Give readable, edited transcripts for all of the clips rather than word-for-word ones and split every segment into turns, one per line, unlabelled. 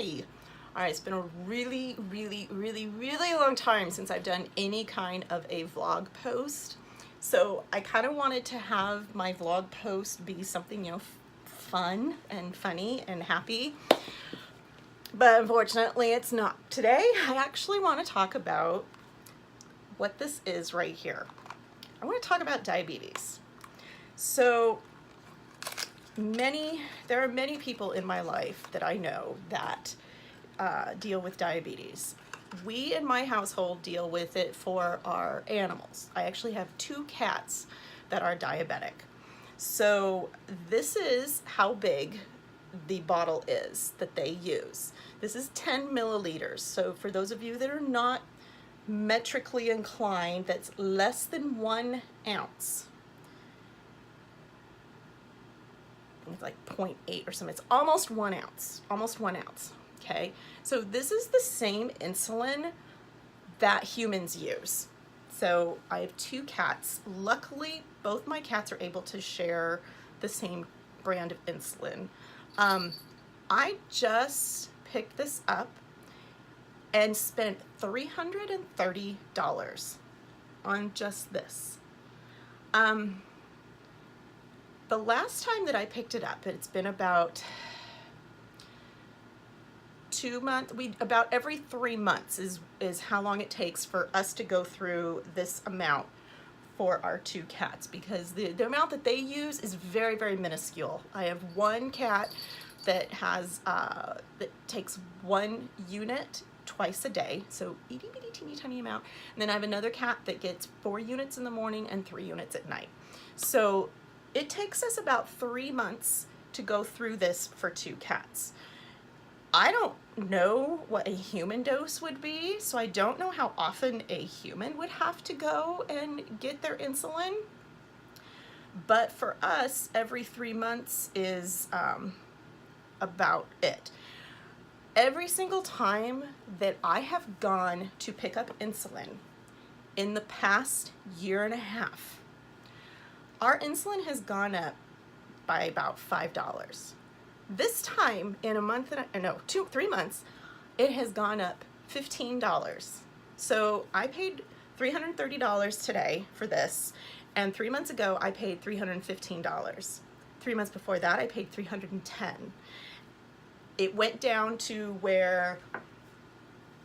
Hi! Alright, it's been a really long time since I've done any kind of a vlog post. So I kind of wanted to have my vlog post be something, fun and funny and happy. But unfortunately it's not. Today I actually want to talk about what this is right here. I want to talk about diabetes. So there are many people in my life that I know that deal with diabetes. We in my household deal with it for our animals. I actually have 2 cats that are diabetic. So this is how big the bottle is that they use. This is 10 milliliters. So for those of you that are not metrically inclined, that's less than 1 ounce. It's like 0.8 or something. It's almost 1 ounce, okay? So this is the same insulin that humans use. So I have 2 cats. Luckily, both my cats are able to share the same brand of insulin. I just picked this up and spent $330 on just this. The last time that I picked it up, it's been about 2 months, about every 3 months is how long it takes for us to go through this amount for our 2 cats, because the amount that they use is very minuscule. I have 1 cat that has that takes 1 unit twice a day, so itty bitty teeny tiny amount, and then I have another cat that gets 4 units in the morning and 3 units at night. So it takes us about 3 months to go through this for 2 cats. I don't know what a human dose would be, so I don't know how often a human would have to go and get their insulin. But for us, every 3 months is about it. Every single time that I have gone to pick up insulin in the past 1.5 years, our insulin has gone up by about $5. This time in a month, 3 months, it has gone up $15. So I paid $330 today for this, and 3 months ago I paid $315. 3 months before that I paid $310. It went down to where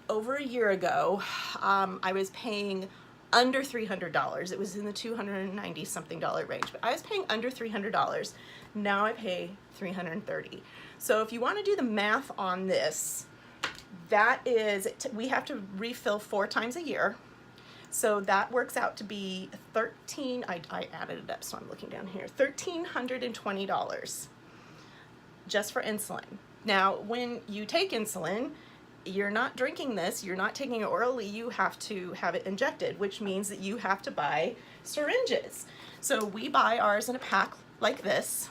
over a year ago I was paying under $300. It was in the $290 something range, but I was paying under $300. Now I pay $330. So if you want to do the math on this, that is, we have to refill 4 times a year. So that works out to be I added it up, so I'm looking down here, $1,320 just for insulin. Now, when you take insulin, you're not drinking this, you're not taking it orally, you have to have it injected, which means that you have to buy syringes. So we buy ours in a pack like this,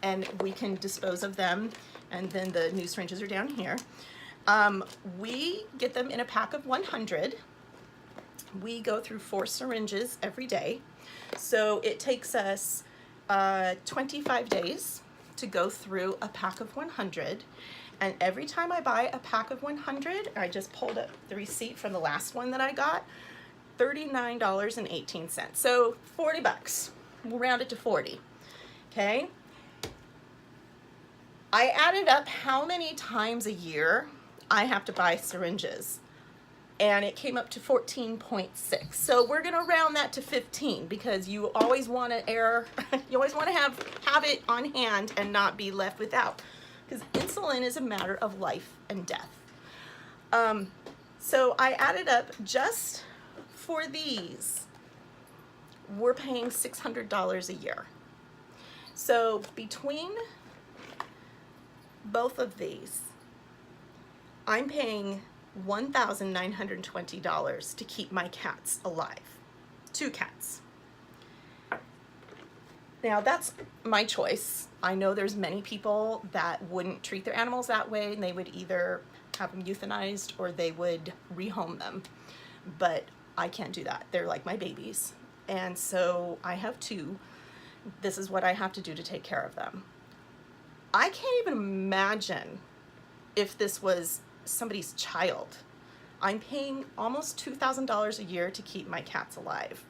and we can dispose of them, and then the new syringes are down here. We get them in a pack of 100. We go through 4 syringes every day. So it takes us 25 days to go through a pack of 100. And every time I buy a pack of 100, I just pulled up the receipt from the last one that I got, $39.18. So 40 bucks. We'll round it to 40. Okay? I added up how many times a year I have to buy syringes, and it came up to 14.6. So we're gonna round that to 15, because you always want to you always want to have it on hand and not be left without, because insulin is a matter of life and death. So I added up, just for these, we're paying $600 a year. So between both of these, I'm paying $1,920 to keep my cats alive. 2 cats. Now that's my choice. I know there's many people that wouldn't treat their animals that way, and they would either have them euthanized or they would rehome them. But I can't do that. They're like my babies. And so I have 2. This is what I have to do to take care of them. I can't even imagine if this was somebody's child. I'm paying almost $2,000 a year to keep my cats alive.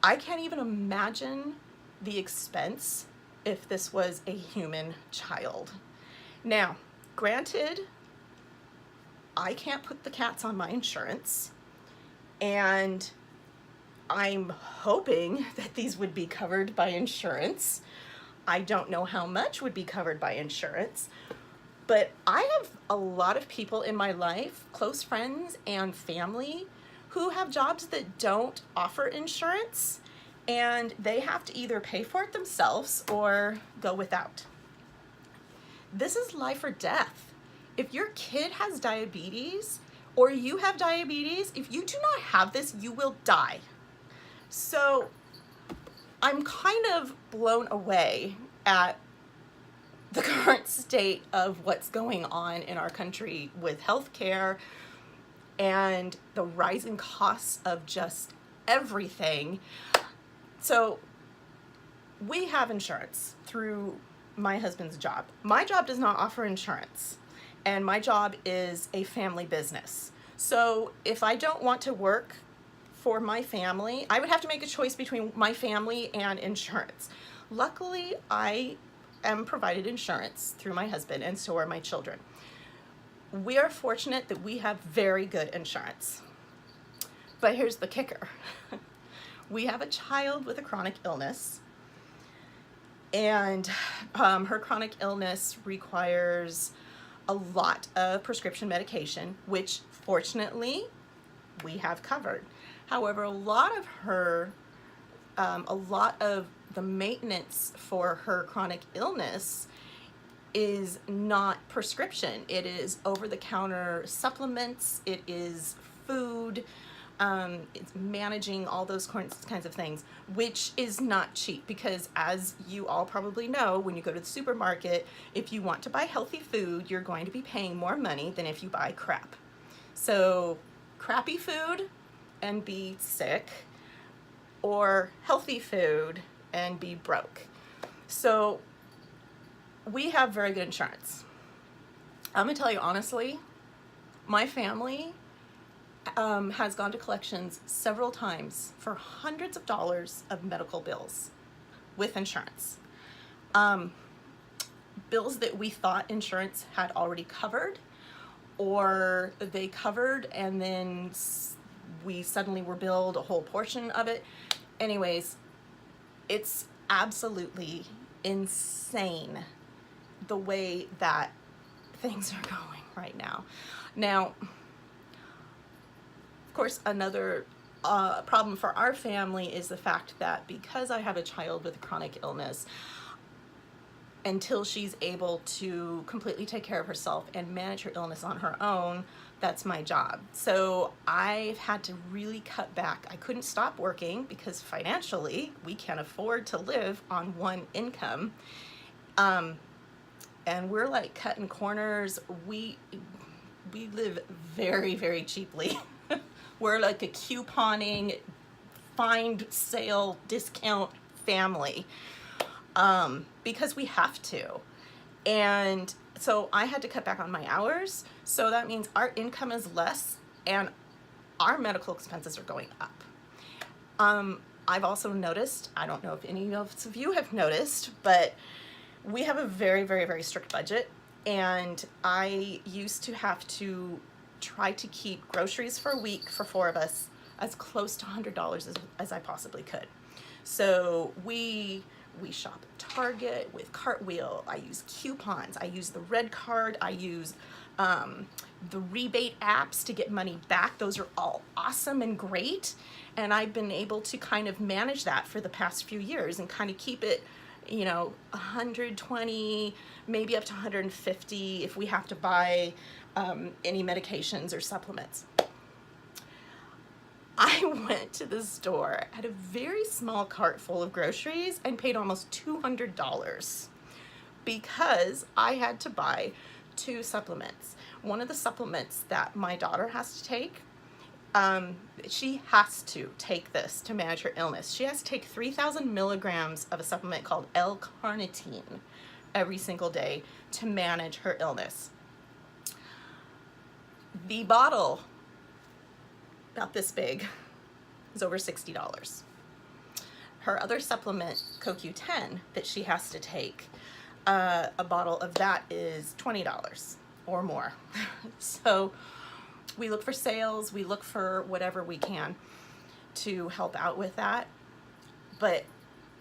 I can't even imagine the expense if this was a human child. Now, granted, I can't put the cats on my insurance, and I'm hoping that these would be covered by insurance. I don't know how much would be covered by insurance, but I have a lot of people in my life, close friends and family, who have jobs that don't offer insurance, and they have to either pay for it themselves or go without. This is life or death. If your kid has diabetes or you have diabetes, if you do not have this, you will die. So I'm kind of blown away at the current state of what's going on in our country with healthcare and the rising costs of just everything. So we have insurance through my husband's job. My job does not offer insurance, and my job is a family business. So if I don't want to work for my family, I would have to make a choice between my family and insurance. Luckily, I am provided insurance through my husband, and so are my children. We are fortunate that we have very good insurance. But here's the kicker. We have a child with a chronic illness, and her chronic illness requires a lot of prescription medication, which fortunately we have covered. However, a lot of the maintenance for her chronic illness is not prescription. It is over-the-counter supplements, it is food, it's managing all those kinds of things, which is not cheap, because as you all probably know, when you go to the supermarket, if you want to buy healthy food, you're going to be paying more money than if you buy crap. So crappy food and be sick, or healthy food and be broke. So we have very good insurance. I'm gonna tell you honestly, my family has gone to collections several times for hundreds of dollars of medical bills with insurance. Bills that we thought insurance had already covered, or they covered and then we suddenly were billed a whole portion of it. Anyways, it's absolutely insane the way that things are going right now. Now, of course, another problem for our family is the fact that because I have a child with a chronic illness, until she's able to completely take care of herself and manage her illness on her own, that's my job. So I've had to really cut back. I couldn't stop working because financially we can't afford to live on one income. And we're like cutting corners. We live very, very cheaply. We're like a couponing, find sale, discount family, because we have to. And so I had to cut back on my hours. So that means our income is less and our medical expenses are going up. I've also noticed, I don't know if any of you have noticed, but we have a very, very, very strict budget. And I used to have to try to keep groceries for a week for 4 of us as close to $100 as I possibly could. So we shop at Target with Cartwheel. I use coupons. I use the Red Card. I use the rebate apps to get money back. Those are all awesome and great. And I've been able to kind of manage that for the past few years and kind of keep it, you know, 120, maybe up to 150 if we have to buy any medications or supplements. I went to the store, had a very small cart full of groceries, and paid almost $200 because I had to buy 2 supplements. One of the supplements that my daughter has to take, she has to take this to manage her illness. She has to take 3,000 milligrams of a supplement called L-carnitine every single day to manage her illness. The bottle, about this big, is over $60. Her other supplement, CoQ10, that she has to take, a bottle of that is $20 or more. So we look for sales, we look for whatever we can to help out with that. But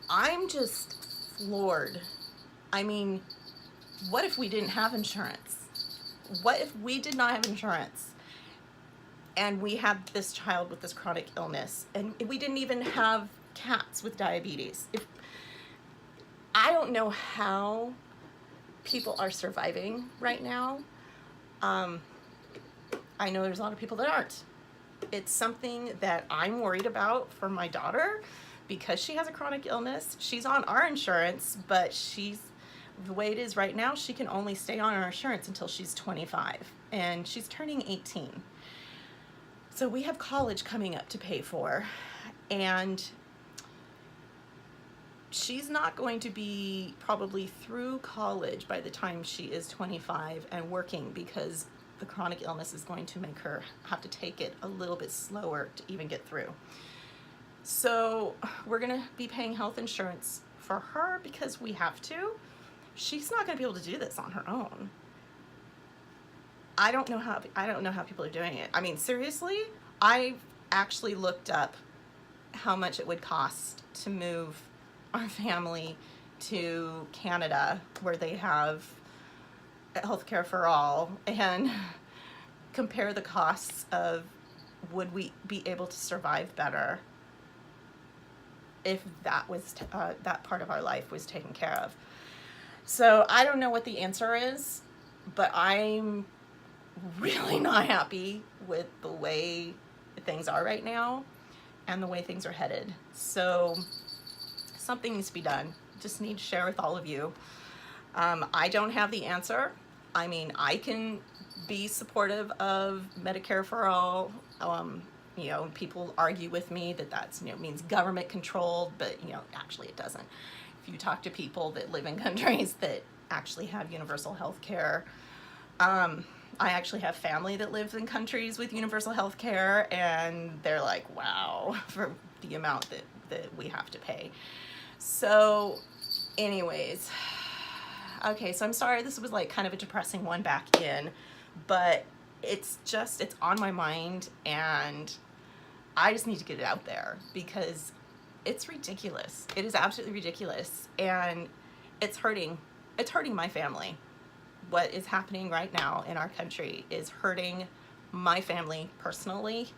I'm just floored. I mean, what if we didn't have insurance? What if we did not have insurance and we had this child with this chronic illness and we didn't even have cats with diabetes? I don't know how people are surviving right now. I know there's a lot of people that aren't. It's something that I'm worried about for my daughter because she has a chronic illness. She's on our insurance, but the way it is right now, she can only stay on our insurance until she's 25 and she's turning 18. So we have college coming up to pay for, and she's not going to be probably through college by the time she is 25 and working, because the chronic illness is going to make her have to take it a little bit slower to even get through. So we're going to be paying health insurance for her because we have to. She's not going to be able to do this on her own. I don't know how people are doing it. I mean, seriously, I actually looked up how much it would cost to move our family to Canada, where they have healthcare for all, and compare the costs of, would we be able to survive better if that was that part of our life was taken care of. So I don't know what the answer is, but I'm really not happy with the way things are right now and the way things are headed. So something needs to be done. Just need to share with all of you. I don't have the answer. I mean, I can be supportive of Medicare for all. You know, people argue with me that that's, you know, means government controlled, but, you know, actually it doesn't. If you talk to people that live in countries that actually have universal health care, I actually have family that lives in countries with universal health care, and they're like, wow, for the amount that we have to pay. So anyways, okay, so I'm sorry this was like kind of a depressing one back in, but it's on my mind, and I just need to get it out there because it's ridiculous. It is absolutely ridiculous, and it's hurting my family. What is happening right now in our country is hurting my family personally,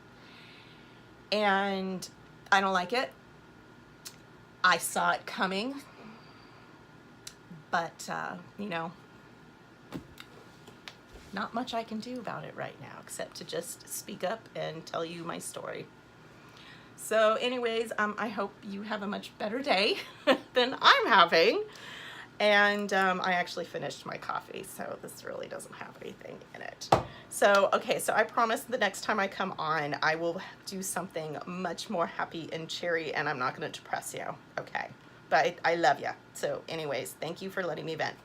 and I don't like it. I saw it coming, but you know, not much I can do about it right now except to just speak up and tell you my story. So anyways, I hope you have a much better day than I'm having. And I actually finished my coffee, so this really doesn't have anything in it. So, okay, so I promise the next time I come on, I will do something much more happy and cheery, and I'm not going to depress you, okay? But I love you. So anyways, thank you for letting me vent.